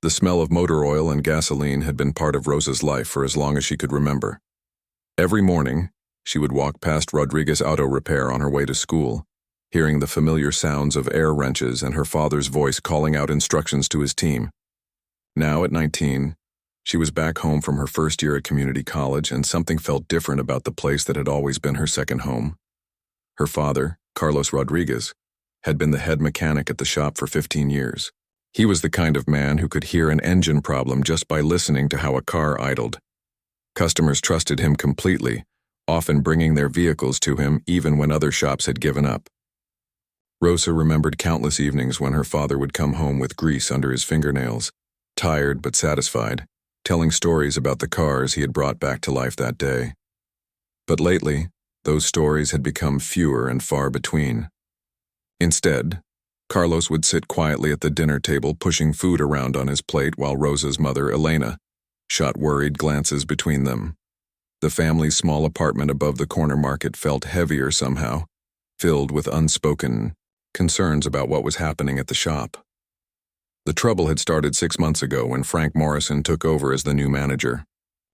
The smell of motor oil and gasoline had been part of Rosa's life for as long as she could remember. Every morning, she would walk past Rodriguez Auto Repair on her way to school, hearing the familiar sounds of air wrenches and her father's voice calling out instructions to his team. Now, at 19, she was back home from her first year at community college, and something felt different about the place that had always been her second home. Her father, Carlos Rodriguez, had been the head mechanic at the shop for 15 years. He was the kind of man who could hear an engine problem just by listening to how a car idled. Customers trusted him completely, often bringing their vehicles to him even when other shops had given up. Rosa remembered countless evenings when her father would come home with grease under his fingernails, tired but satisfied, telling stories about the cars he had brought back to life that day. But lately, those stories had become fewer and far between. Instead, Carlos would sit quietly at the dinner table pushing food around on his plate while Rosa's mother, Elena, shot worried glances between them. The family's small apartment above the corner market felt heavier somehow, filled with unspoken concerns about what was happening at the shop. The trouble had started 6 months ago when Frank Morrison took over as the new manager.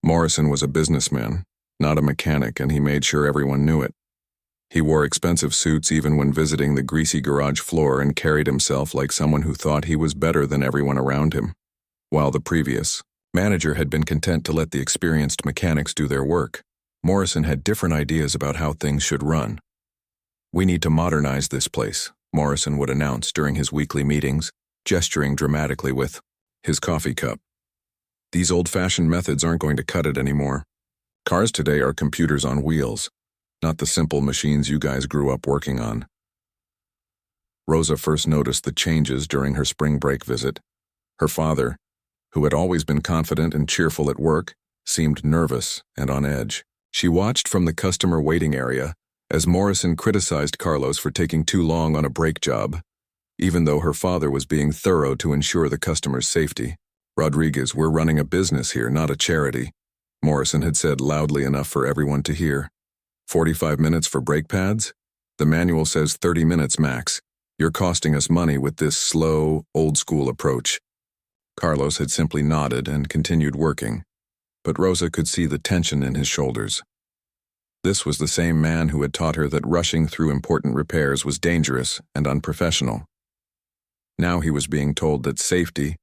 Morrison was a businessman, not a mechanic, and he made sure everyone knew it. He wore expensive suits even when visiting the greasy garage floor and carried himself like someone who thought he was better than everyone around him. While the previous manager had been content to let the experienced mechanics do their work, Morrison had different ideas about how things should run. "We need to modernize this place," Morrison would announce during his weekly meetings, gesturing dramatically with his coffee cup. "These old-fashioned methods aren't going to cut it anymore. Cars today are computers on wheels, not the simple machines you guys grew up working on." Rosa first noticed the changes during her spring break visit. Her father, who had always been confident and cheerful at work, seemed nervous and on edge. She watched from the customer waiting area as Morrison criticized Carlos for taking too long on a brake job, even though her father was being thorough to ensure the customer's safety. "Rodriguez, we're running a business here, not a charity," Morrison had said loudly enough for everyone to hear. 45 minutes for brake pads? The manual says 30 minutes max. You're costing us money with this slow, old-school approach." Carlos had simply nodded and continued working, but Rosa could see the tension in his shoulders. This was the same man who had taught her that rushing through important repairs was dangerous and unprofessional. Now he was being told that safety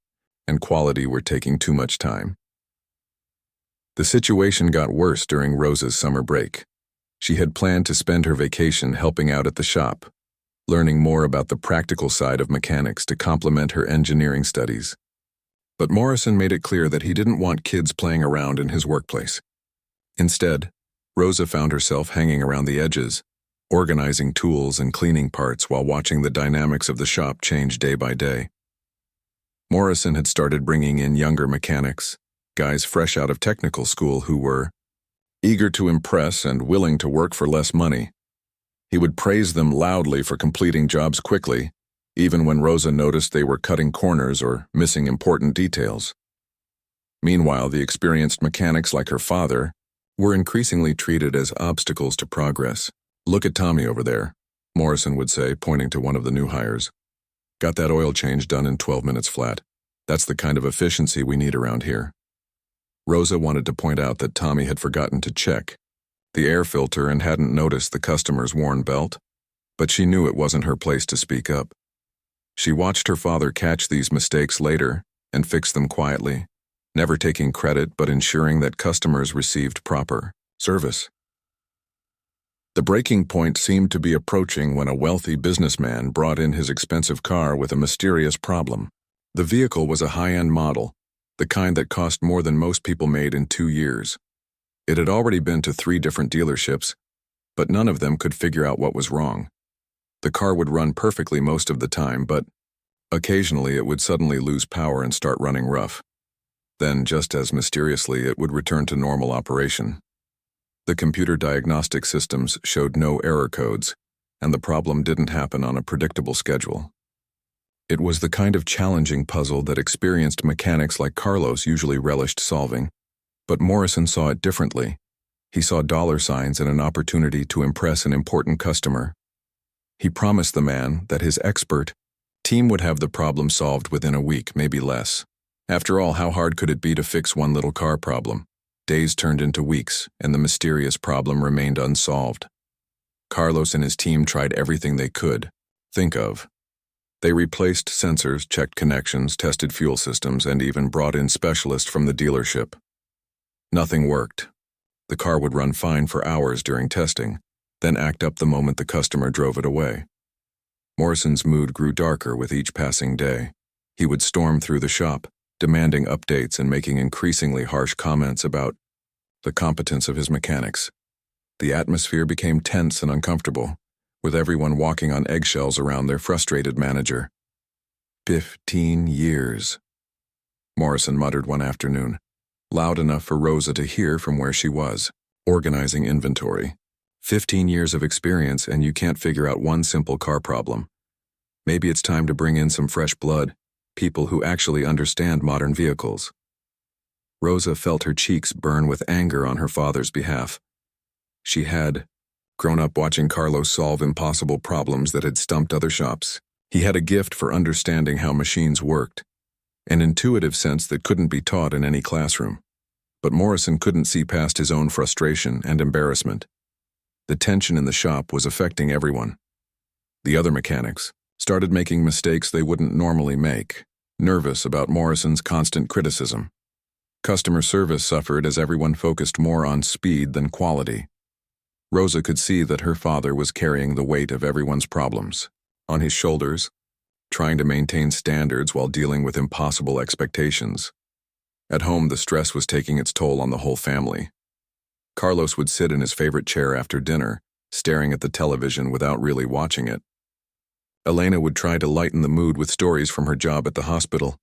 and quality were taking too much time. The situation got worse during Rosa's summer break. She had planned to spend her vacation helping out at the shop, learning more about the practical side of mechanics to complement her engineering studies. But Morrison made it clear that he didn't want kids playing around in his workplace. Instead, Rosa found herself hanging around the edges, organizing tools and cleaning parts while watching the dynamics of the shop change day by day. Morrison had started bringing in younger mechanics, guys fresh out of technical school who were eager to impress and willing to work for less money. He would praise them loudly for completing jobs quickly, even when Rosa noticed they were cutting corners or missing important details. Meanwhile, the experienced mechanics like her father were increasingly treated as obstacles to progress. "Look at Tommy over there," Morrison would say, pointing to one of the new hires. "Got that oil change done in 12 minutes flat. That's the kind of efficiency we need around here." Rosa wanted to point out that Tommy had forgotten to check the air filter and hadn't noticed the customer's worn belt, but she knew it wasn't her place to speak up. She watched her father catch these mistakes later and fix them quietly, never taking credit but ensuring that customers received proper service. The breaking point seemed to be approaching when a wealthy businessman brought in his expensive car with a mysterious problem. The vehicle was a high-end model, the kind that cost more than most people made in 2 years. It had already been to 3 different dealerships, but none of them could figure out what was wrong. The car would run perfectly most of the time, but occasionally it would suddenly lose power and start running rough. Then, just as mysteriously, it would return to normal operation. The computer diagnostic systems showed no error codes, and the problem didn't happen on a predictable schedule. It was the kind of challenging puzzle that experienced mechanics like Carlos usually relished solving, but Morrison saw it differently. He saw dollar signs and an opportunity to impress an important customer. He promised the man that his expert team would have the problem solved within a week, maybe less, After all, how hard could it be to fix one little car problem? Days turned into weeks, and the mysterious problem remained unsolved. Carlos and his team tried everything they could think of. They replaced sensors, checked connections, tested fuel systems, and even brought in specialists from the dealership. Nothing worked. The car would run fine for hours during testing, then act up the moment the customer drove it away. Morrison's mood grew darker with each passing day. He would storm through the shop, demanding updates and making increasingly harsh comments about the competence of his mechanics. The atmosphere became tense and uncomfortable, with everyone walking on eggshells around their frustrated manager. 15 years, Morrison muttered one afternoon, loud enough for Rosa to hear from where she was, organizing inventory. 15 years of experience and you can't figure out one simple car problem. Maybe it's time to bring in some fresh blood, people who actually understand modern vehicles. Rosa felt her cheeks burn with anger on her father's behalf. She had grown up watching Carlos solve impossible problems that had stumped other shops. He had a gift for understanding how machines worked, an intuitive sense that couldn't be taught in any classroom. But Morrison couldn't see past his own frustration and embarrassment. The tension in the shop was affecting everyone. The other mechanics started making mistakes they wouldn't normally make, nervous about Morrison's constant criticism. Customer service suffered as everyone focused more on speed than quality. Rosa could see that her father was carrying the weight of everyone's problems on his shoulders, trying to maintain standards while dealing with impossible expectations. At home, the stress was taking its toll on the whole family. Carlos would sit in his favorite chair after dinner, staring at the television without really watching it. Elena would try to lighten the mood with stories from her job at the hospital,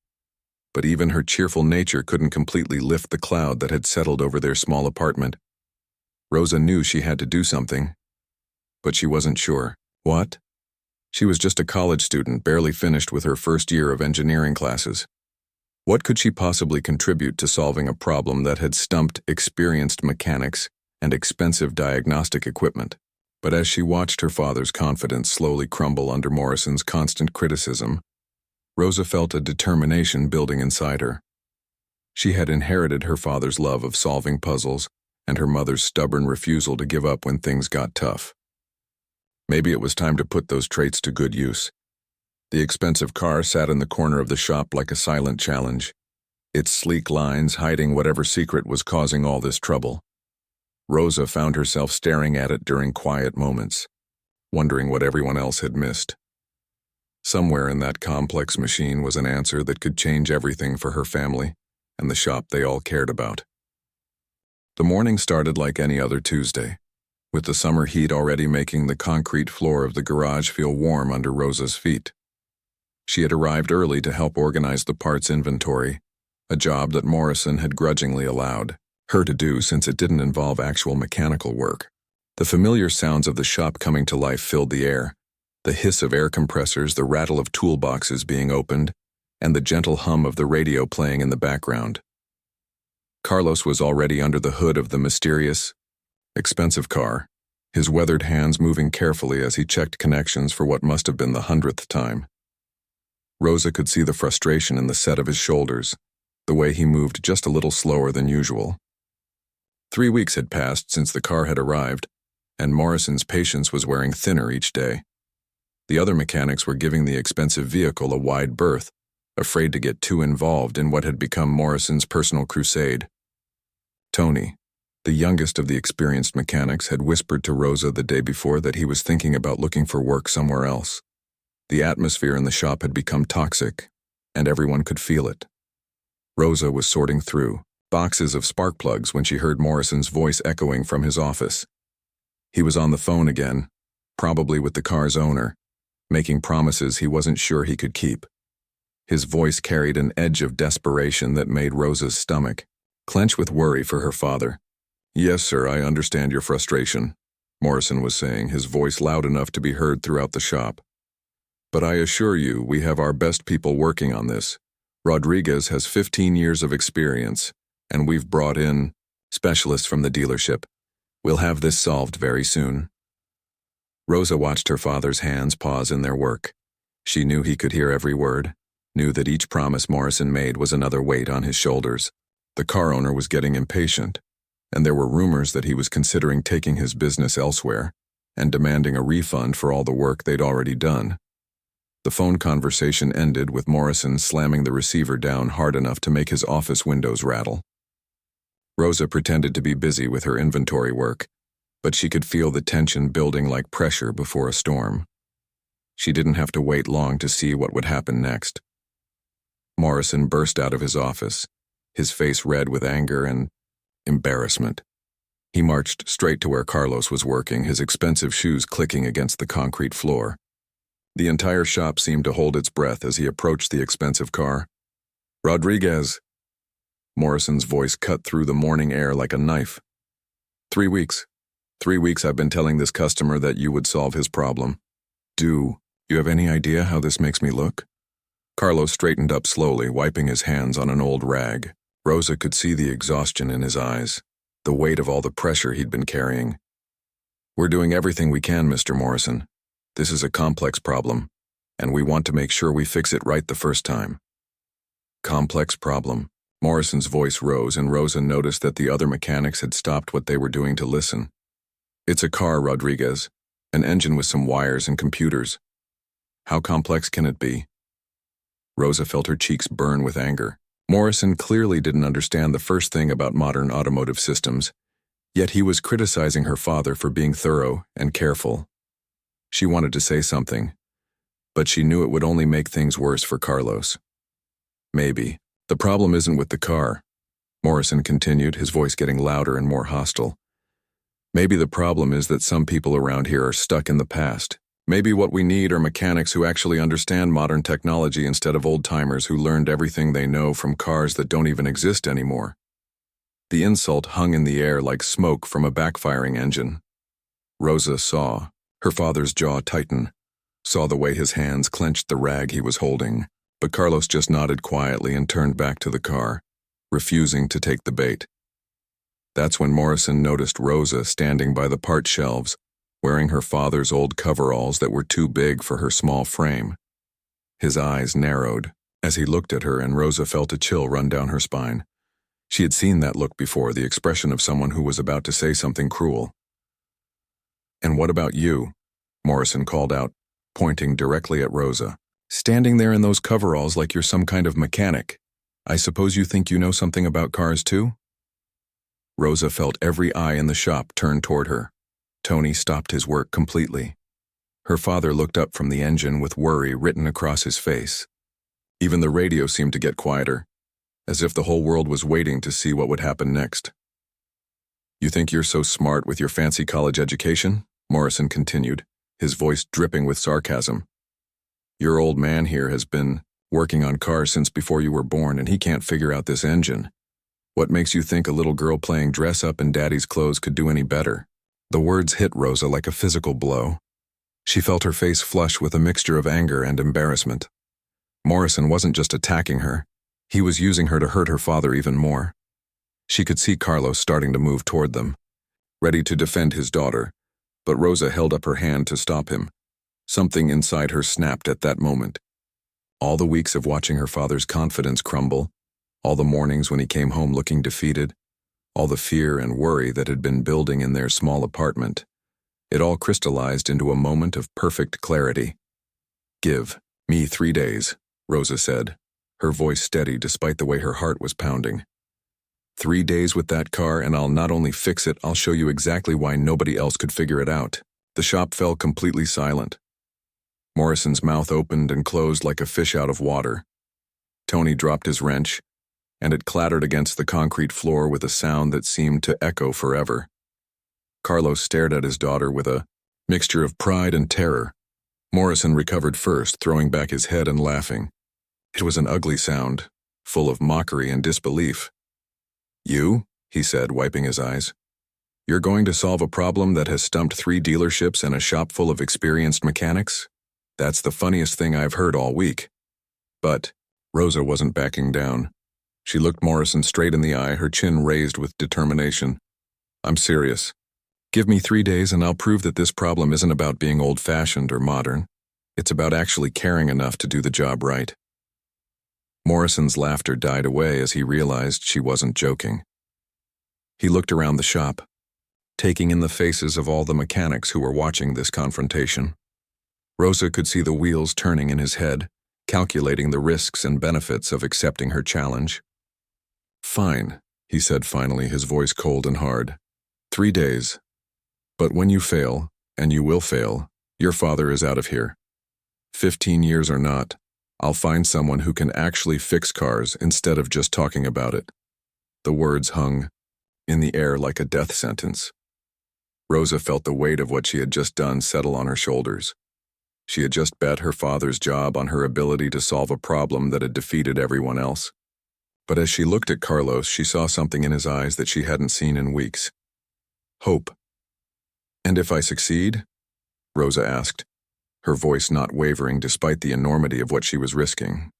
but even her cheerful nature couldn't completely lift the cloud that had settled over their small apartment. Rosa knew she had to do something, but she wasn't sure. What? She was just a college student, barely finished with her first year of engineering classes. What could she possibly contribute to solving a problem that had stumped experienced mechanics and expensive diagnostic equipment? But as she watched her father's confidence slowly crumble under Morrison's constant criticism, Rosa felt a determination building inside her. She had inherited her father's love of solving puzzles and her mother's stubborn refusal to give up when things got tough. Maybe it was time to put those traits to good use. The expensive car sat in the corner of the shop like a silent challenge, its sleek lines hiding whatever secret was causing all this trouble. Rosa found herself staring at it during quiet moments, wondering what everyone else had missed. Somewhere in that complex machine was an answer that could change everything for her family and the shop they all cared about. The morning started like any other Tuesday, with the summer heat already making the concrete floor of the garage feel warm under Rosa's feet. She had arrived early to help organize the parts inventory, a job that Morrison had grudgingly allowed her to do since it didn't involve actual mechanical work. The familiar sounds of the shop coming to life filled the air, the hiss of air compressors, the rattle of toolboxes being opened, and the gentle hum of the radio playing in the background. Carlos was already under the hood of the mysterious, expensive car, his weathered hands moving carefully as he checked connections for what must have been the 100th time. Rosa could see the frustration in the set of his shoulders, the way he moved just a little slower than usual. 3 weeks had passed since the car had arrived, and Morrison's patience was wearing thinner each day. The other mechanics were giving the expensive vehicle a wide berth, afraid to get too involved in what had become Morrison's personal crusade. Tony, the youngest of the experienced mechanics, had whispered to Rosa the day before that he was thinking about looking for work somewhere else. The atmosphere in the shop had become toxic, and everyone could feel it. Rosa was sorting through boxes of spark plugs when she heard Morrison's voice echoing from his office. He was on the phone again, probably with the car's owner, making promises he wasn't sure he could keep. His voice carried an edge of desperation that made Rosa's stomach clench with worry for her father. "Yes, sir, I understand your frustration," Morrison was saying, his voice loud enough to be heard throughout the shop. "But I assure you, we have our best people working on this. Rodriguez has 15 years of experience, and we've brought in specialists from the dealership. We'll have this solved very soon." Rosa watched her father's hands pause in their work. She knew he could hear every word, knew that each promise Morrison made was another weight on his shoulders. The car owner was getting impatient, and there were rumors that he was considering taking his business elsewhere and demanding a refund for all the work they'd already done. The phone conversation ended with Morrison slamming the receiver down hard enough to make his office windows rattle. Rosa pretended to be busy with her inventory work, but she could feel the tension building like pressure before a storm. She didn't have to wait long to see what would happen next. Morrison burst out of his office, his face red with anger and embarrassment. He marched straight to where Carlos was working, his expensive shoes clicking against the concrete floor. The entire shop seemed to hold its breath as he approached the expensive car. "Rodriguez." Morrison's voice cut through the morning air like a knife. 3 weeks. 3 weeks I've been telling this customer that you would solve his problem. Do you have any idea how this makes me look? Carlos straightened up slowly, wiping his hands on an old rag. Rosa could see the exhaustion in his eyes, the weight of all the pressure he'd been carrying. "We're doing everything we can, Mr. Morrison. This is a complex problem, and we want to make sure we fix it right the first time." Complex problem. Morrison's voice rose, and Rosa noticed that the other mechanics had stopped what they were doing to listen. "It's a car, Rodriguez. An engine with some wires and computers. How complex can it be?" Rosa felt her cheeks burn with anger. Morrison clearly didn't understand the first thing about modern automotive systems, yet he was criticizing her father for being thorough and careful. She wanted to say something, but she knew it would only make things worse for Carlos. "Maybe. The problem isn't with the car," Morrison continued, his voice getting louder and more hostile. "Maybe the problem is that some people around here are stuck in the past. Maybe what we need are mechanics who actually understand modern technology instead of old-timers who learned everything they know from cars that don't even exist anymore." The insult hung in the air like smoke from a backfiring engine. Rosa saw her father's jaw tighten, saw the way his hands clenched the rag he was holding, but Carlos just nodded quietly and turned back to the car, refusing to take the bait. That's when Morrison noticed Rosa standing by the part shelves, wearing her father's old coveralls that were too big for her small frame. His eyes narrowed as he looked at her, and Rosa felt a chill run down her spine. She had seen that look before, the expression of someone who was about to say something cruel. "And what about you?" Morrison called out, pointing directly at Rosa. "Standing there in those coveralls like you're some kind of mechanic. I suppose you think you know something about cars too?" Rosa felt every eye in the shop turn toward her. Tony stopped his work completely. Her father looked up from the engine with worry written across his face. Even the radio seemed to get quieter, as if the whole world was waiting to see what would happen next. "You think you're so smart with your fancy college education?" Morrison continued, his voice dripping with sarcasm. "Your old man here has been working on cars since before you were born, and he can't figure out this engine. What makes you think a little girl playing dress-up in daddy's clothes could do any better?" The words hit Rosa like a physical blow. She felt her face flush with a mixture of anger and embarrassment. Morrison wasn't just attacking her. He was using her to hurt her father even more. She could see Carlos starting to move toward them, ready to defend his daughter, but Rosa held up her hand to stop him. Something inside her snapped at that moment. All the weeks of watching her father's confidence crumble, all the mornings when he came home looking defeated, all the fear and worry that had been building in their small apartment, it all crystallized into a moment of perfect clarity. "Give me 3 days," Rosa said, her voice steady despite the way her heart was pounding. 3 days with that car, and I'll not only fix it, I'll show you exactly why nobody else could figure it out." The shop fell completely silent. Morrison's mouth opened and closed like a fish out of water. Tony dropped his wrench, and it clattered against the concrete floor with a sound that seemed to echo forever. Carlos stared at his daughter with a mixture of pride and terror. Morrison recovered first, throwing back his head and laughing. It was an ugly sound, full of mockery and disbelief. "You?" he said, wiping his eyes. "You're going to solve a problem that has stumped 3 dealerships and a shop full of experienced mechanics? That's the funniest thing I've heard all week." But Rosa wasn't backing down. She looked Morrison straight in the eye, her chin raised with determination. "I'm serious. Give me 3 days and I'll prove that this problem isn't about being old-fashioned or modern. It's about actually caring enough to do the job right." Morrison's laughter died away as he realized she wasn't joking. He looked around the shop, taking in the faces of all the mechanics who were watching this confrontation. Rosa could see the wheels turning in his head, calculating the risks and benefits of accepting her challenge. "Fine," he said finally, his voice cold and hard. 3 days. But when you fail, and you will fail, your father is out of here. 15 years or not, I'll find someone who can actually fix cars instead of just talking about it." The words hung in the air like a death sentence. Rosa felt the weight of what she had just done settle on her shoulders. She had just bet her father's job on her ability to solve a problem that had defeated everyone else. But as she looked at Carlos, she saw something in his eyes that she hadn't seen in weeks. Hope. "And if I succeed?" Rosa asked, her voice not wavering despite the enormity of what she was risking.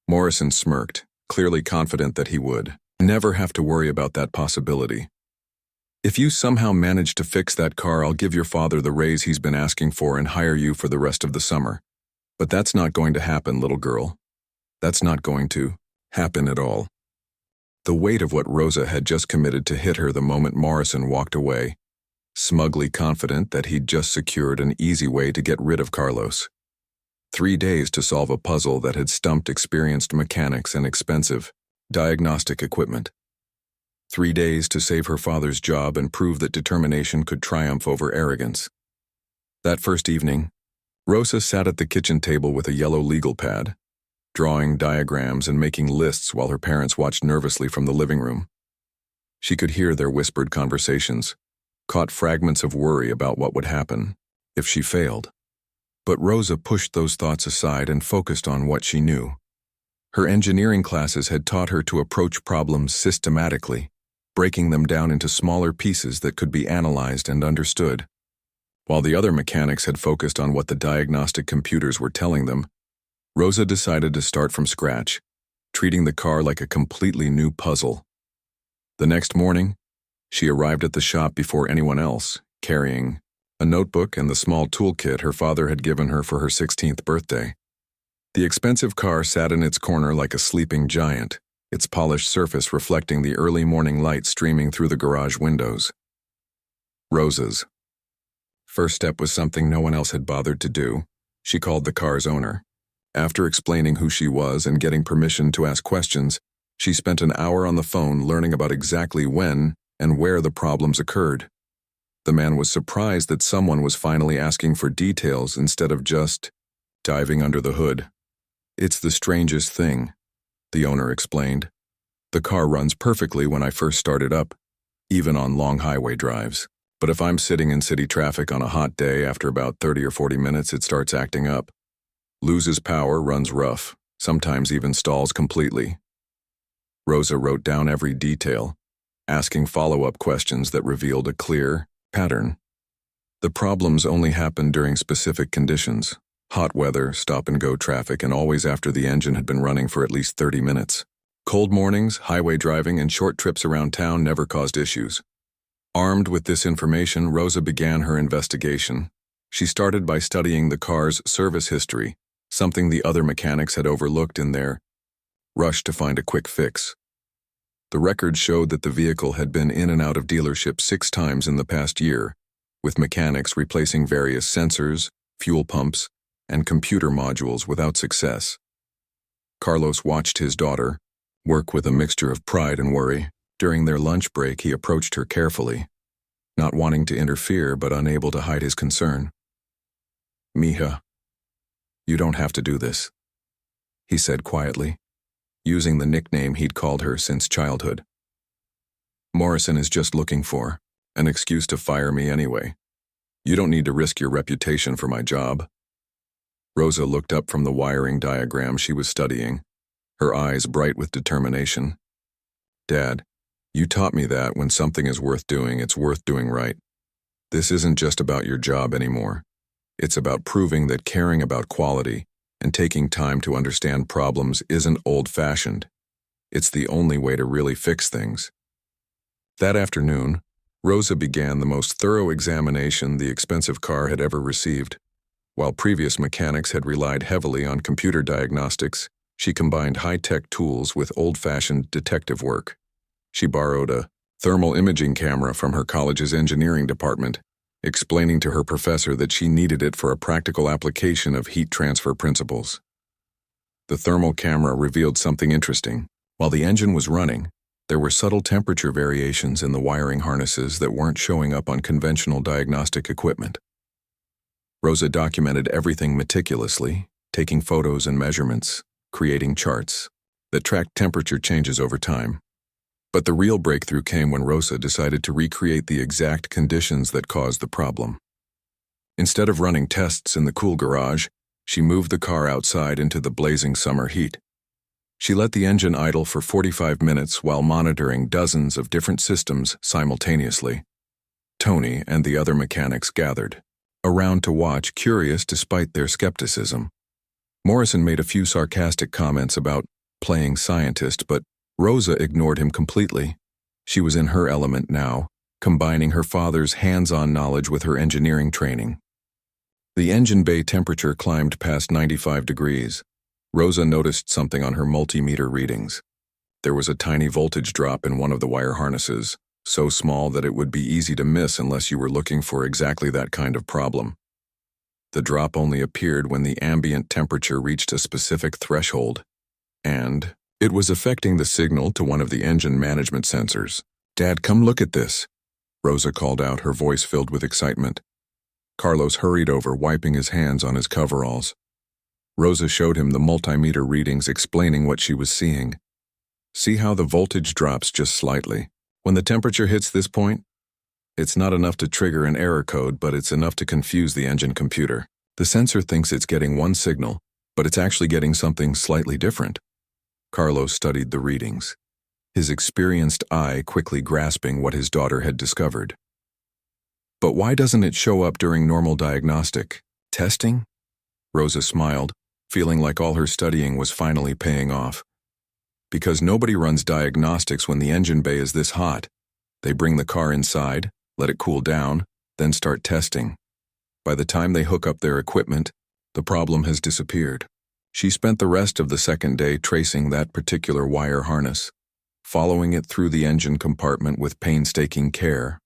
Morrison smirked, clearly confident that he would never have to worry about that possibility. "If you somehow manage to fix that car, I'll give your father the raise he's been asking for and hire you for the rest of the summer. But that's not going to happen, little girl. That's not going to happen at all." The weight of what Rosa had just committed to hit her the moment Morrison walked away, smugly confident that he'd just secured an easy way to get rid of Carlos. 3 days to solve a puzzle that had stumped experienced mechanics and expensive diagnostic equipment. 3 days to save her father's job and prove that determination could triumph over arrogance. That first evening, Rosa sat at the kitchen table with a yellow legal pad, drawing diagrams and making lists while her parents watched nervously from the living room. She could hear their whispered conversations, caught fragments of worry about what would happen if she failed. But Rosa pushed those thoughts aside and focused on what she knew. Her engineering classes had taught her to approach problems systematically, breaking them down into smaller pieces that could be analyzed and understood. While the other mechanics had focused on what the diagnostic computers were telling them, Rosa decided to start from scratch, treating the car like a completely new puzzle. The next morning, she arrived at the shop before anyone else, carrying a notebook and the small toolkit her father had given her for her 16th birthday. The expensive car sat in its corner like a sleeping giant, its polished surface reflecting the early morning light streaming through the garage windows. Rosa's first step was something no one else had bothered to do. She called the car's owner. After explaining who she was and getting permission to ask questions, she spent an hour on the phone learning about exactly when and where the problems occurred. The man was surprised that someone was finally asking for details instead of just diving under the hood. "It's the strangest thing," the owner explained. "The car runs perfectly when I first start it up, even on long highway drives. But if I'm sitting in city traffic on a hot day, after about 30 or 40 minutes it starts acting up. Loses power, runs rough, sometimes even stalls completely." Rosa wrote down every detail, asking follow-up questions that revealed a clear pattern. The problems only happened during specific conditions: hot weather, stop-and-go traffic, and always after the engine had been running for at least 30 minutes. Cold mornings, highway driving, and short trips around town never caused issues. Armed with this information, Rosa began her investigation. She started by studying the car's service history, something the other mechanics had overlooked in their rush to find a quick fix. The records showed that the vehicle had been in and out of dealerships 6 times in the past year, with mechanics replacing various sensors, fuel pumps, and computer modules without success. Carlos watched his daughter work with a mixture of pride and worry. During their lunch break, he approached her carefully, not wanting to interfere but unable to hide his concern. "Mija, you don't have to do this," he said quietly, using the nickname he'd called her since childhood. "Morrison is just looking for an excuse to fire me anyway. You don't need to risk your reputation for my job." Rosa looked up from the wiring diagram she was studying, her eyes bright with determination. "Dad, you taught me that when something is worth doing, it's worth doing right. This isn't just about your job anymore. It's about proving that caring about quality and taking time to understand problems isn't old-fashioned. It's the only way to really fix things." That afternoon, Rosa began the most thorough examination the expensive car had ever received. While previous mechanics had relied heavily on computer diagnostics, She combined high-tech tools with old-fashioned detective work. She borrowed a thermal imaging camera from her college's engineering department, explaining to her professor that she needed it for a practical application of heat transfer principles. The thermal camera revealed something interesting. While the engine was running, there were subtle temperature variations in the wiring harnesses that weren't showing up on conventional diagnostic equipment. Rosa documented everything meticulously, taking photos and measurements, creating charts that tracked temperature changes over time. But the real breakthrough came when Rosa decided to recreate the exact conditions that caused the problem. Instead of running tests in the cool garage, she moved the car outside into the blazing summer heat. She let the engine idle for 45 minutes while monitoring dozens of different systems simultaneously. Tony and the other mechanics gathered around to watch, curious despite their skepticism. Morrison made a few sarcastic comments about playing scientist, but Rosa ignored him completely. She was in her element now, combining her father's hands-on knowledge with her engineering training. The engine bay temperature climbed past 95 degrees. Rosa noticed something on her multimeter readings. There was a tiny voltage drop in one of the wire harnesses, so small that it would be easy to miss unless you were looking for exactly that kind of problem. The drop only appeared when the ambient temperature reached a specific threshold, and it was affecting the signal to one of the engine management sensors. "Dad, come look at this," Rosa called out, her voice filled with excitement. Carlos hurried over, wiping his hands on his coveralls. Rosa showed him the multimeter readings, explaining what she was seeing. "See how the voltage drops just slightly? When the temperature hits this point, it's not enough to trigger an error code, but it's enough to confuse the engine computer. The sensor thinks it's getting one signal, but it's actually getting something slightly different." Carlos studied the readings, his experienced eye quickly grasping what his daughter had discovered. "But why doesn't it show up during normal diagnostic testing?" Rosa smiled, feeling like all her studying was finally paying off. "Because nobody runs diagnostics when the engine bay is this hot. They bring the car inside, let it cool down, then start testing. By the time they hook up their equipment, the problem has disappeared." She spent the rest of the second day tracing that particular wire harness, following it through the engine compartment with painstaking care.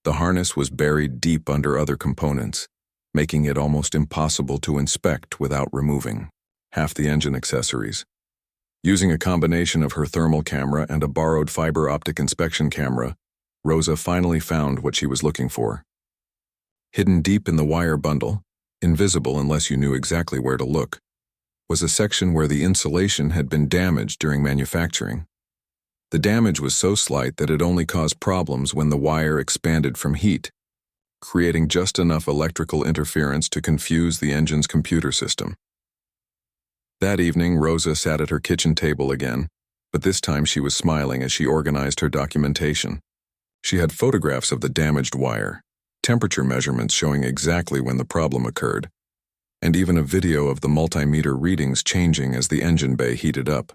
The harness was buried deep under other components, making it almost impossible to inspect without removing half the engine accessories. Using a combination of her thermal camera and a borrowed fiber optic inspection camera, Rosa finally found what she was looking for. Hidden deep in the wire bundle, invisible unless you knew exactly where to look, was a section where the insulation had been damaged during manufacturing. The damage was so slight that it only caused problems when the wire expanded from heat, creating just enough electrical interference to confuse the engine's computer system. That evening, Rosa sat at her kitchen table again, but this time she was smiling as she organized her documentation. She had photographs of the damaged wire, temperature measurements showing exactly when the problem occurred, and even a video of the multimeter readings changing as the engine bay heated up.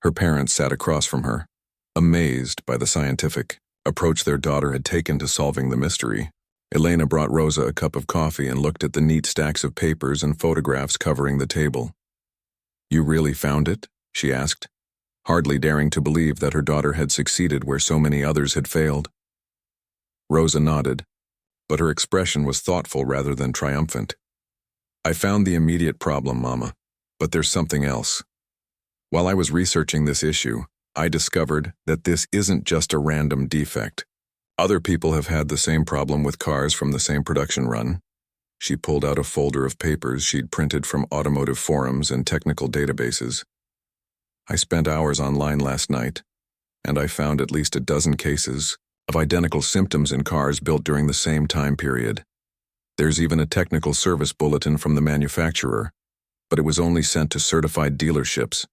Her parents sat across from her, amazed by the scientific approach their daughter had taken to solving the mystery. Elena brought Rosa a cup of coffee and looked at the neat stacks of papers and photographs covering the table. "You really found it?" she asked, hardly daring to believe that her daughter had succeeded where so many others had failed. Rosa nodded, but her expression was thoughtful rather than triumphant. "I found the immediate problem, Mama, but there's something else. While I was researching this issue, I discovered that this isn't just a random defect. Other people have had the same problem with cars from the same production run." She pulled out a folder of papers she'd printed from automotive forums and technical databases. "I spent hours online last night, and I found at least a dozen cases of identical symptoms in cars built during the same time period. There's even a technical service bulletin from the manufacturer, but it was only sent to certified dealerships."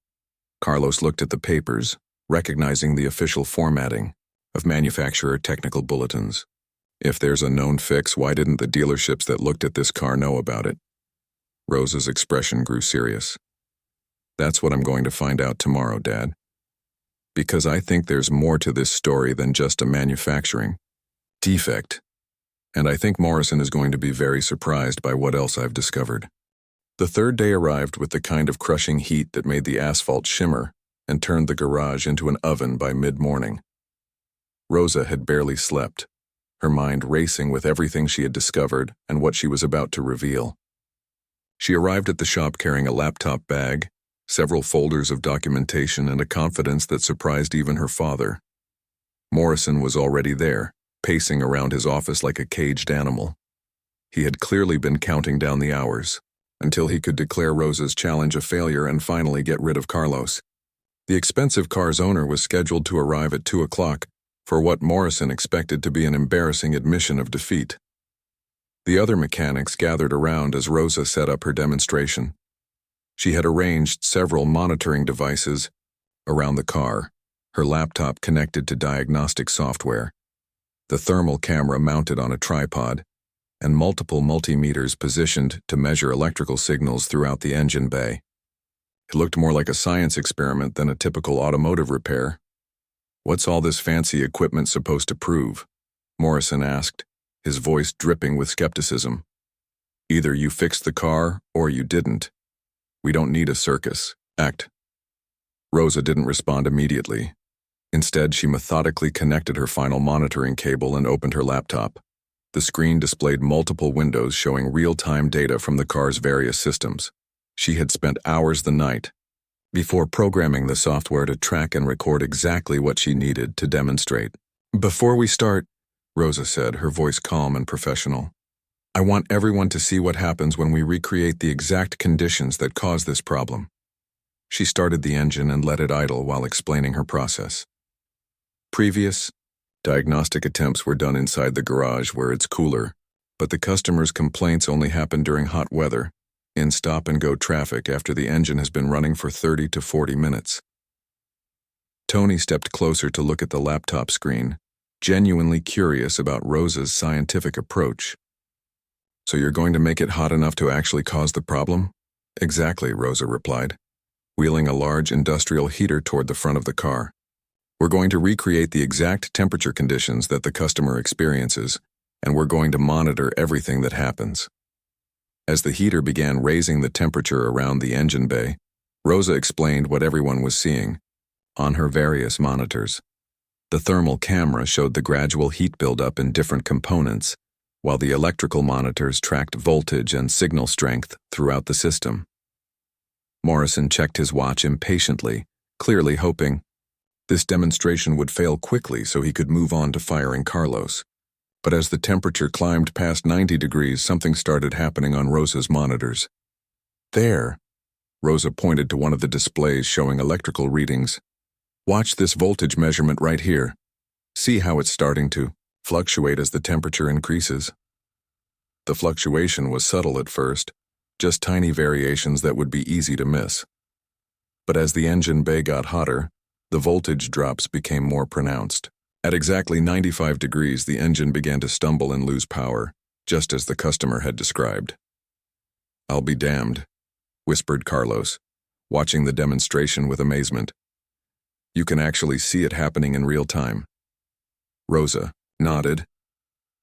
Carlos looked at the papers, recognizing the official formatting of manufacturer technical bulletins. If there's a known fix, why didn't the dealerships that looked at this car know about it? Rosa's expression grew serious. "That's what I'm going to find out tomorrow, Dad. Because I think there's more to this story than just a manufacturing defect. And I think Morrison is going to be very surprised by what else I've discovered." The third day arrived with the kind of crushing heat that made the asphalt shimmer and turned the garage into an oven by mid-morning. Rosa had barely slept, her mind racing with everything she had discovered and what she was about to reveal. She arrived at the shop carrying a laptop bag, several folders of documentation, and a confidence that surprised even her father. Morrison was already there, pacing around his office like a caged animal. He had clearly been counting down the hours, until he could declare Rosa's challenge a failure and finally get rid of Carlos. The expensive car's owner was scheduled to arrive at 2 o'clock for what Morrison expected to be an embarrassing admission of defeat. The other mechanics gathered around as Rosa set up her demonstration. She had arranged several monitoring devices around the car, her laptop connected to diagnostic software, the thermal camera mounted on a tripod, and multiple multimeters positioned to measure electrical signals throughout the engine bay. It looked more like a science experiment than a typical automotive repair. "What's all this fancy equipment supposed to prove?" Morrison asked, his voice dripping with skepticism. "Either you fixed the car or you didn't. We don't need a circus act." Rosa didn't respond immediately. Instead, she methodically connected her final monitoring cable and opened her laptop. The screen displayed multiple windows showing real-time data from the car's various systems. She had spent hours the night before programming the software to track and record exactly what she needed to demonstrate. "Before we start," Rosa said, her voice calm and professional, "I want everyone to see what happens when we recreate the exact conditions that cause this problem." She started the engine and let it idle while explaining her process. Previous diagnostic attempts were done inside the garage where it's cooler, but the customer's complaints only happen during hot weather, in stop-and-go traffic after the engine has been running for 30 to 40 minutes. Tony stepped closer to look at the laptop screen, genuinely curious about Rosa's scientific approach. "So you're going to make it hot enough to actually cause the problem?" "Exactly," Rosa replied, wheeling a large industrial heater toward the front of the car. "We're going to recreate the exact temperature conditions that the customer experiences, and we're going to monitor everything that happens." As the heater began raising the temperature around the engine bay, Rosa explained what everyone was seeing on her various monitors. The thermal camera showed the gradual heat buildup in different components, while the electrical monitors tracked voltage and signal strength throughout the system. Morrison checked his watch impatiently, clearly hoping this demonstration would fail quickly so he could move on to firing Carlos. But as the temperature climbed past 90 degrees, something started happening on Rosa's monitors. "There," Rosa pointed to one of the displays showing electrical readings. "Watch this voltage measurement right here. See how it's starting to fluctuate as the temperature increases." The fluctuation was subtle at first, just tiny variations that would be easy to miss. But as the engine bay got hotter, the voltage drops became more pronounced. At exactly 95 degrees, the engine began to stumble and lose power, just as the customer had described. "I'll be damned," whispered Carlos, watching the demonstration with amazement. "You can actually see it happening in real time." Rosa nodded,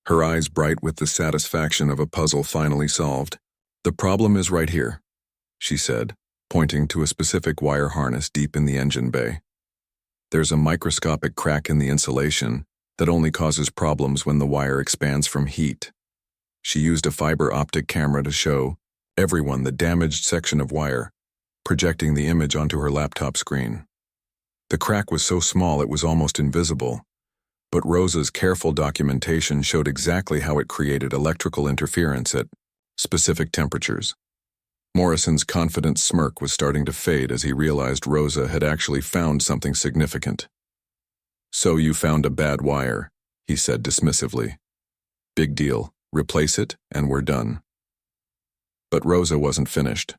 her eyes bright with the satisfaction of a puzzle finally solved. "The problem is right here," she said, pointing to a specific wire harness deep in the engine bay. "There's a microscopic crack in the insulation that only causes problems when the wire expands from heat." She used a fiber optic camera to show everyone the damaged section of wire, projecting the image onto her laptop screen. The crack was so small it was almost invisible, but Rosa's careful documentation showed exactly how it created electrical interference at specific temperatures. Morrison's confident smirk was starting to fade as he realized Rosa had actually found something significant. "So you found a bad wire," he said dismissively. "Big deal. Replace it, and we're done." But Rosa wasn't finished.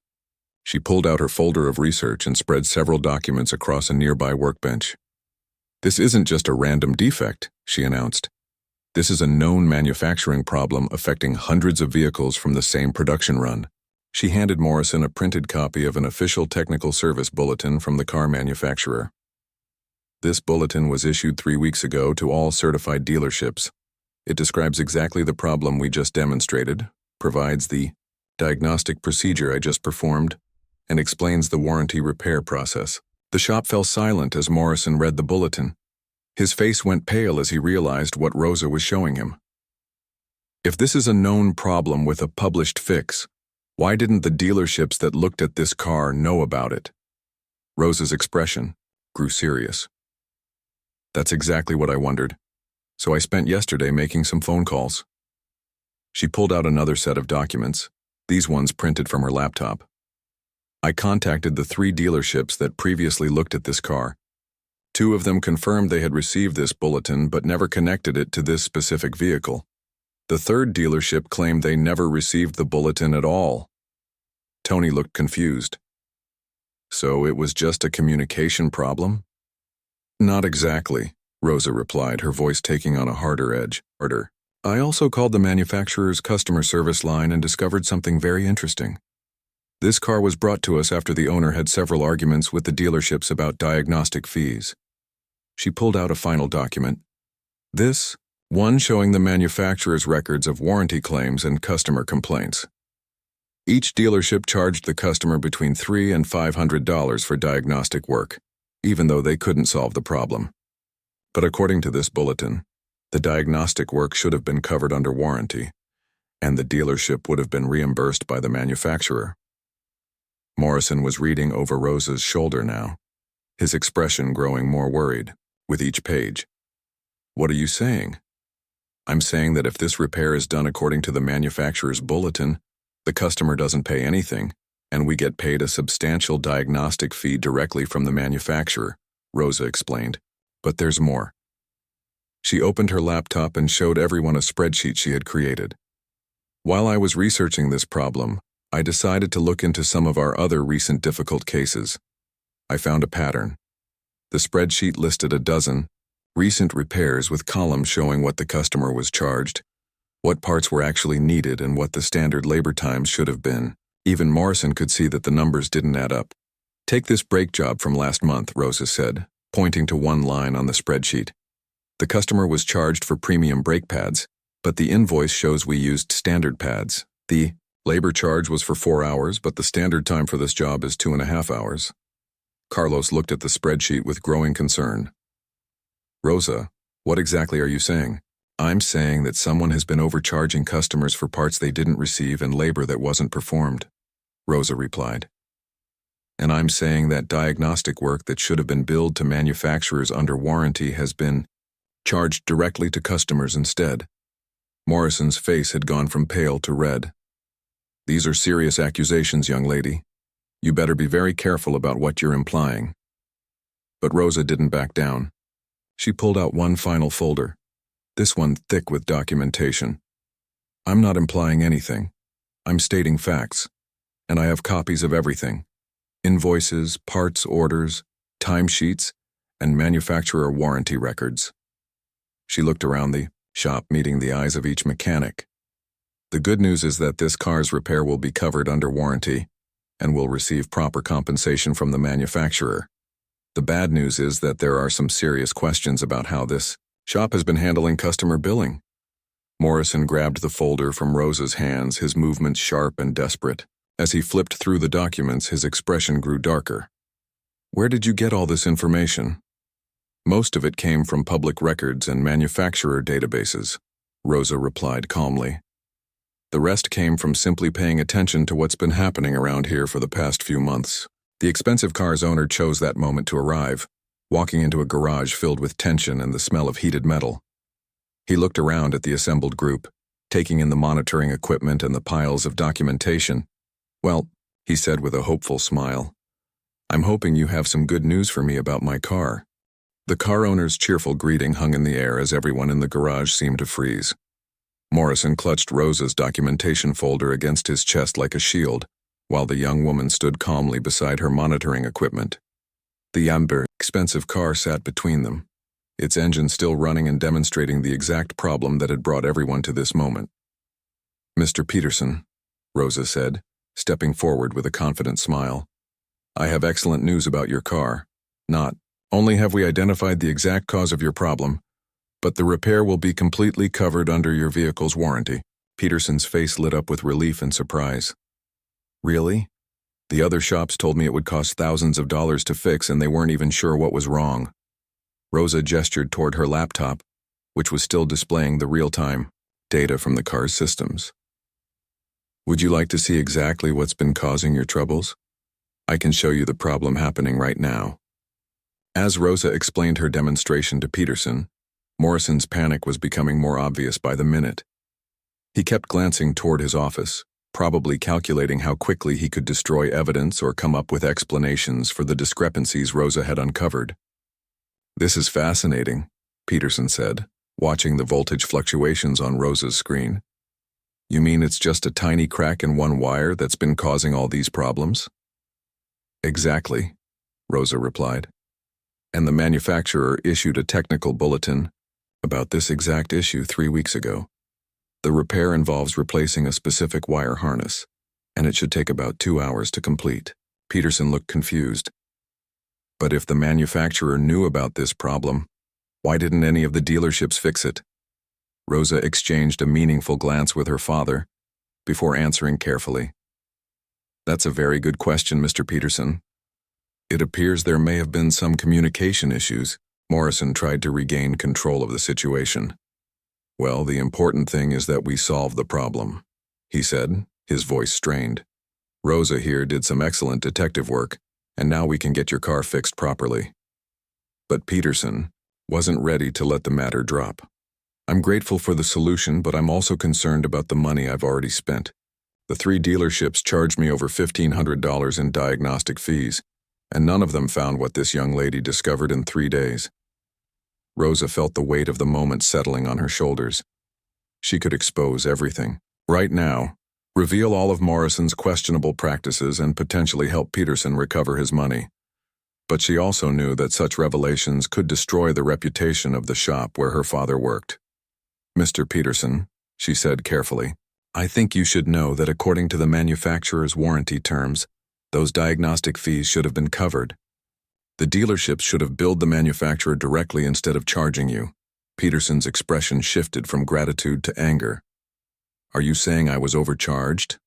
She pulled out her folder of research and spread several documents across a nearby workbench. "This isn't just a random defect," she announced. "This is a known manufacturing problem affecting hundreds of vehicles from the same production run." She handed Morrison a printed copy of an official technical service bulletin from the car manufacturer. "This bulletin was issued 3 weeks ago to all certified dealerships. It describes exactly the problem we just demonstrated, provides the diagnostic procedure I just performed, and explains the warranty repair process. The shop fell silent as Morrison read the bulletin. His face went pale as he realized what Rosa was showing him. If this is a known problem with a published fix, why didn't the dealerships that looked at this car know about it? Rosa's expression grew serious. That's exactly what I wondered, so I spent yesterday making some phone calls. She pulled out another set of documents, these ones printed from her laptop. I contacted the 3 dealerships that previously looked at this car. 2 of them confirmed they had received this bulletin but never connected it to this specific vehicle. The 3rd dealership claimed they never received the bulletin at all. Tony looked confused. So it was just a communication problem? Not exactly, Rosa replied, her voice taking on a harder edge. I also called the manufacturer's customer service line and discovered something very interesting. This car was brought to us after the owner had several arguments with the dealerships about diagnostic fees. She pulled out a final document. This, one showing the manufacturer's records of warranty claims and customer complaints. Each dealership charged the customer between $300 and $500 for diagnostic work, even though they couldn't solve the problem. But according to this bulletin, the diagnostic work should have been covered under warranty, and the dealership would have been reimbursed by the manufacturer. Morrison was reading over Rosa's shoulder now, his expression growing more worried with each page. What are you saying? I'm saying that if this repair is done according to the manufacturer's bulletin, the customer doesn't pay anything, and we get paid a substantial diagnostic fee directly from the manufacturer, Rosa explained. But there's more. She opened her laptop and showed everyone a spreadsheet she had created. While I was researching this problem, I decided to look into some of our other recent difficult cases. I found a pattern. The spreadsheet listed a dozen recent repairs with columns showing what the customer was charged, what parts were actually needed, and what the standard labor times should have been. Even Morrison could see that the numbers didn't add up. Take this brake job from last month, Rosa said, pointing to one line on the spreadsheet. The customer was charged for premium brake pads, but the invoice shows we used standard pads. The labor charge was for 4 hours, but the standard time for this job is 2.5 hours. Carlos looked at the spreadsheet with growing concern. Rosa, what exactly are you saying? I'm saying that someone has been overcharging customers for parts they didn't receive and labor that wasn't performed, Rosa replied. And I'm saying that diagnostic work that should have been billed to manufacturers under warranty has been charged directly to customers instead. Morrison's face had gone from pale to red. These are serious accusations, young lady. You better be very careful about what you're implying. But Rosa didn't back down. She pulled out one final folder, this one thick with documentation. I'm not implying anything. I'm stating facts, and I have copies of everything. Invoices, parts orders, timesheets, and manufacturer warranty records. She looked around the shop, meeting the eyes of each mechanic. The good news is that this car's repair will be covered under warranty and will receive proper compensation from the manufacturer. The bad news is that there are some serious questions about how this shop has been handling customer billing. Morrison grabbed the folder from Rosa's hands, his movements sharp and desperate. As he flipped through the documents, his expression grew darker. Where did you get all this information? Most of it came from public records and manufacturer databases, Rosa replied calmly. The rest came from simply paying attention to what's been happening around here for the past few months. The expensive car's owner chose that moment to arrive, walking into a garage filled with tension and the smell of heated metal. He looked around at the assembled group, taking in the monitoring equipment and the piles of documentation. Well, he said with a hopeful smile, I'm hoping you have some good news for me about my car. The car owner's cheerful greeting hung in the air as everyone in the garage seemed to freeze. Morrison clutched Rosa's documentation folder against his chest like a shield, while the young woman stood calmly beside her monitoring equipment. The amber, expensive car sat between them, its engine still running and demonstrating the exact problem that had brought everyone to this moment. Mr. Peterson, Rosa said, stepping forward with a confident smile. I have excellent news about your car. Not only have we identified the exact cause of your problem, but the repair will be completely covered under your vehicle's warranty. Peterson's face lit up with relief and surprise. Really? The other shops told me it would cost thousands of dollars to fix and they weren't even sure what was wrong. Rosa gestured toward her laptop, which was still displaying the real-time data from the car's systems. Would you like to see exactly what's been causing your troubles? I can show you the problem happening right now. As Rosa explained her demonstration to Peterson, Morrison's panic was becoming more obvious by the minute. He kept glancing toward his office, probably calculating how quickly he could destroy evidence or come up with explanations for the discrepancies Rosa had uncovered. This is fascinating, Peterson said, watching the voltage fluctuations on Rosa's screen. You mean it's just a tiny crack in one wire that's been causing all these problems? Exactly, Rosa replied. And the manufacturer issued a technical bulletin about this exact issue 3 weeks ago. The repair involves replacing a specific wire harness, and it should take about 2 hours to complete. Peterson looked confused. But if the manufacturer knew about this problem, why didn't any of the dealerships fix it? Rosa exchanged a meaningful glance with her father before answering carefully. That's a very good question, Mr. Peterson. It appears there may have been some communication issues. Morrison tried to regain control of the situation. Well, the important thing is that we solved the problem, he said, his voice strained. Rosa here did some excellent detective work, and now we can get your car fixed properly. But Peterson wasn't ready to let the matter drop. I'm grateful for the solution, but I'm also concerned about the money I've already spent. The 3 dealerships charged me over $1,500 in diagnostic fees, and none of them found what this young lady discovered in 3 days. Rosa felt the weight of the moment settling on her shoulders. She could expose everything. Right now, reveal all of Morrison's questionable practices and potentially help Peterson recover his money. But she also knew that such revelations could destroy the reputation of the shop where her father worked. Mr. Peterson, she said carefully, I think you should know that according to the manufacturer's warranty terms, those diagnostic fees should have been covered. The dealerships should have billed the manufacturer directly instead of charging you. Peterson's expression shifted from gratitude to anger. Are you saying I was overcharged?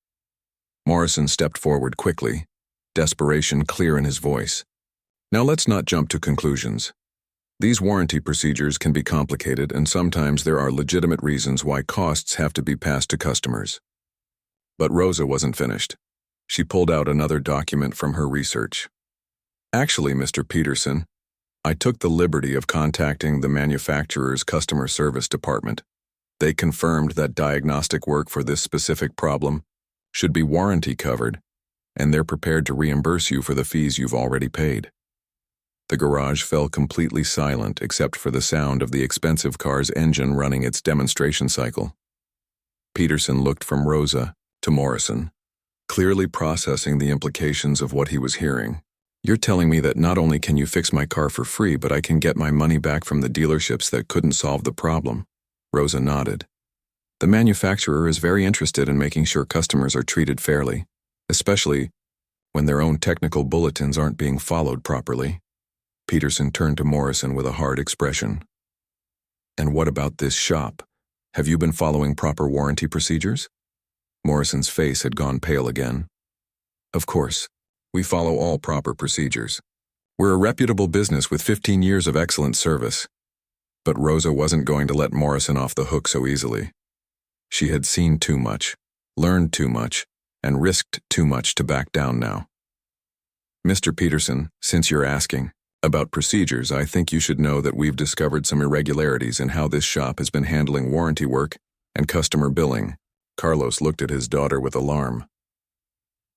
Morrison stepped forward quickly, desperation clear in his voice. Now let's not jump to conclusions. These warranty procedures can be complicated, and sometimes there are legitimate reasons why costs have to be passed to customers. But Rosa wasn't finished. She pulled out another document from her research. Actually, Mr. Peterson, I took the liberty of contacting the manufacturer's customer service department. They confirmed that diagnostic work for this specific problem should be warranty covered, and they're prepared to reimburse you for the fees you've already paid. The garage fell completely silent except for the sound of the expensive car's engine running its demonstration cycle. Peterson looked from Rosa to Morrison, clearly processing the implications of what he was hearing. You're telling me that not only can you fix my car for free, but I can get my money back from the dealerships that couldn't solve the problem? Rosa nodded. The manufacturer is very interested in making sure customers are treated fairly, especially when their own technical bulletins aren't being followed properly. Peterson turned to Morrison with a hard expression. And what about this shop? Have you been following proper warranty procedures? Morrison's face had gone pale again. Of course. We follow all proper procedures. We're a reputable business with 15 years of excellent service. But Rosa wasn't going to let Morrison off the hook so easily. She had seen too much, learned too much, and risked too much to back down now. Mr. Peterson, since you're asking about procedures, I think you should know that we've discovered some irregularities in how this shop has been handling warranty work and customer billing. Carlos looked at his daughter with alarm.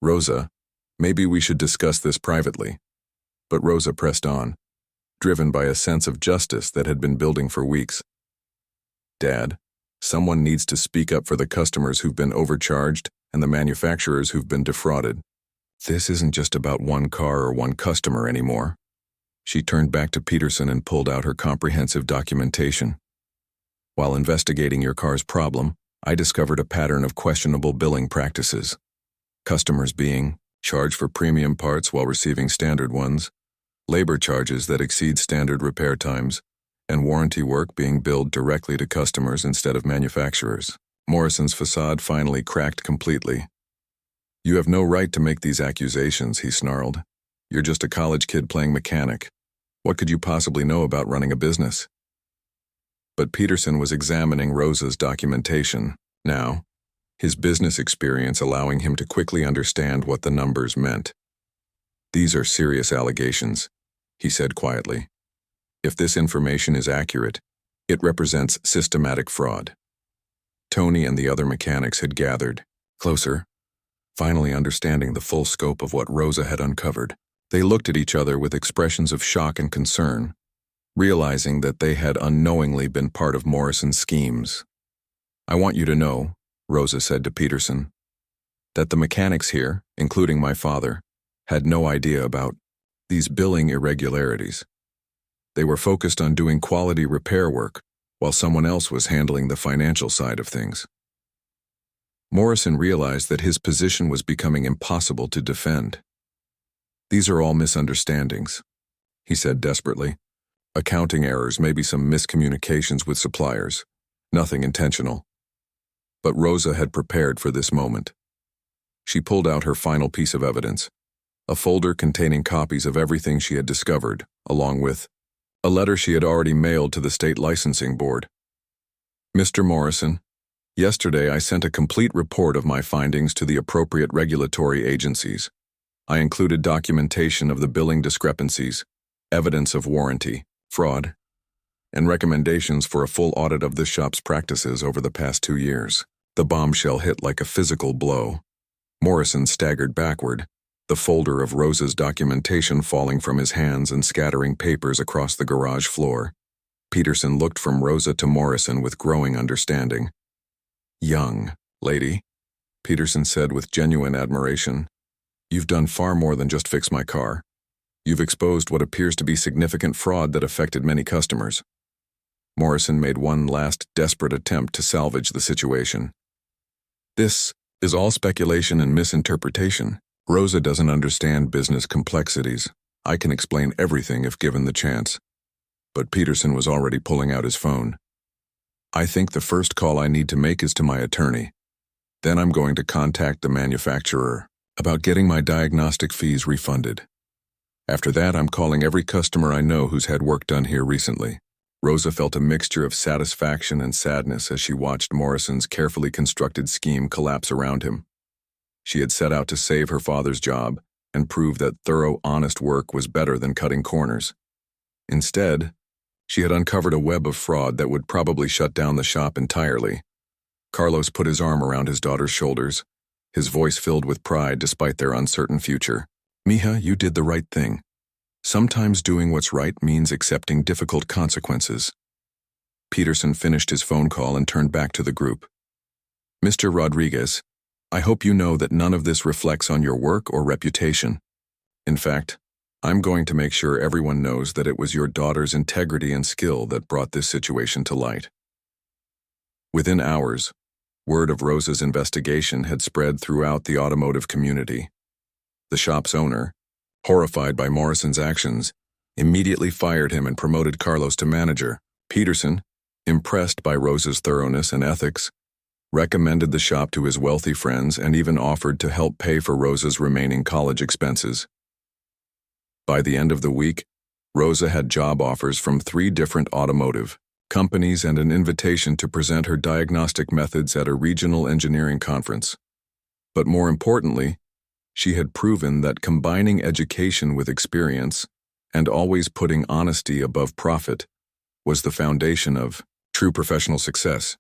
Rosa, maybe we should discuss this privately. But Rosa pressed on, driven by a sense of justice that had been building for weeks. Dad, someone needs to speak up for the customers who've been overcharged and the manufacturers who've been defrauded. This isn't just about one car or one customer anymore. She turned back to Peterson and pulled out her comprehensive documentation. While investigating your car's problem, I discovered a pattern of questionable billing practices. Customers being charged for premium parts while receiving standard ones, labor charges that exceed standard repair times, and warranty work being billed directly to customers instead of manufacturers. Morrison's facade finally cracked completely. You have no right to make these accusations, he snarled. You're just a college kid playing mechanic. What could you possibly know about running a business? But Peterson was examining Rosa's documentation now, his business experience allowing him to quickly understand what the numbers meant. These are serious allegations, he said quietly. If this information is accurate, it represents systematic fraud. Tony and the other mechanics had gathered closer, finally understanding the full scope of what Rosa had uncovered. They looked at each other with expressions of shock and concern, realizing that they had unknowingly been part of Morrison's schemes. I want you to know, Rosa said to Peterson, that the mechanics here, including my father, had no idea about these billing irregularities. They were focused on doing quality repair work, while someone else was handling the financial side of things. Morrison realized that his position was becoming impossible to defend. These are all misunderstandings, he said desperately. Accounting errors, maybe some miscommunications with suppliers. Nothing intentional. But Rosa had prepared for this moment. She pulled out her final piece of evidence, a folder containing copies of everything she had discovered, along with a letter she had already mailed to the state licensing board. Mr. Morrison, yesterday I sent a complete report of my findings to the appropriate regulatory agencies. I included documentation of the billing discrepancies, evidence of warranty, fraud, and recommendations for a full audit of the shop's practices over the past 2 years. The bombshell hit like a physical blow. Morrison staggered backward, the folder of Rosa's documentation falling from his hands and scattering papers across the garage floor. Peterson looked from Rosa to Morrison with growing understanding. Young lady, Peterson said with genuine admiration. You've done far more than just fix my car. You've exposed what appears to be significant fraud that affected many customers. Morrison made one last desperate attempt to salvage the situation. This is all speculation and misinterpretation. Rosa doesn't understand business complexities. I can explain everything if given the chance. But Peterson was already pulling out his phone. I think the first call I need to make is to my attorney. Then I'm going to contact the manufacturer about getting my diagnostic fees refunded. After that, I'm calling every customer I know who's had work done here recently. Rosa felt a mixture of satisfaction and sadness as she watched Morrison's carefully constructed scheme collapse around him. She had set out to save her father's job and prove that thorough, honest work was better than cutting corners. Instead, she had uncovered a web of fraud that would probably shut down the shop entirely. Carlos put his arm around his daughter's shoulders, his voice filled with pride despite their uncertain future. Mija, you did the right thing. Sometimes doing what's right means accepting difficult consequences. Peterson finished his phone call and turned back to the group. Mr. Rodriguez, I hope you know that none of this reflects on your work or reputation. In fact, I'm going to make sure everyone knows that it was your daughter's integrity and skill that brought this situation to light. Within hours, word of Rosa's investigation had spread throughout the automotive community. The shop's owner, horrified by Morrison's actions, immediately fired him and promoted Carlos to manager. Peterson, impressed by Rosa's thoroughness and ethics, recommended the shop to his wealthy friends and even offered to help pay for Rosa's remaining college expenses. By the end of the week, Rosa had job offers from 3 different automotive companies and an invitation to present her diagnostic methods at a regional engineering conference. But more importantly, she had proven that combining education with experience and always putting honesty above profit was the foundation of true professional success.